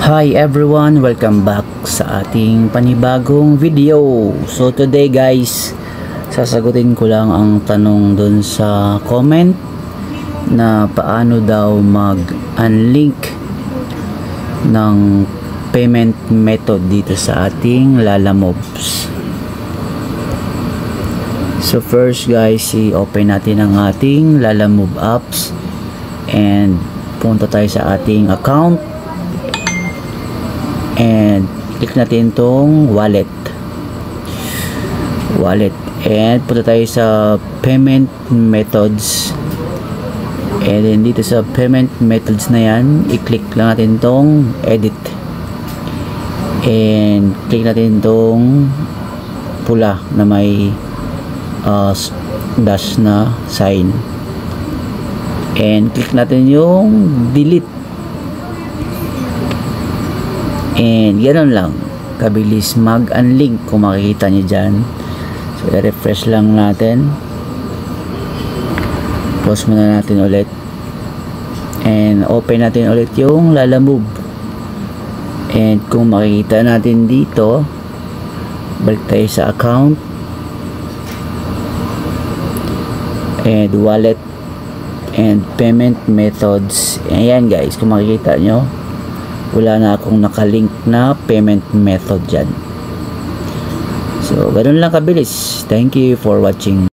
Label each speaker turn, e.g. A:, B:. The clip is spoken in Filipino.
A: Hi everyone, welcome back sa ating panibagong video. So today guys, sasagutin ko lang ang tanong dun sa comment na paano daw mag-unlink ng payment method dito sa ating Lalamove. So first guys, i-open natin ang ating Lalamove apps and punta tayo sa ating account. And click natin tong wallet and punta tayo sa payment methods, and then dito sa payment methods na yan, i-click lang natin tong edit and click natin tong pula na may dash na sign and click natin yung delete. And ganoon lang kabilis mag-unlink kung makikita nyo dyan. So i-refresh lang natin, pause muna natin ulit and open natin ulit yung Lalamove. And kung makikita natin dito, balik tayo sa account and wallet and payment methods. Ayan guys, kung makikita nyo, wala na akong nakalink na payment method dyan. So, ganun lang kabilis. Thank you for watching.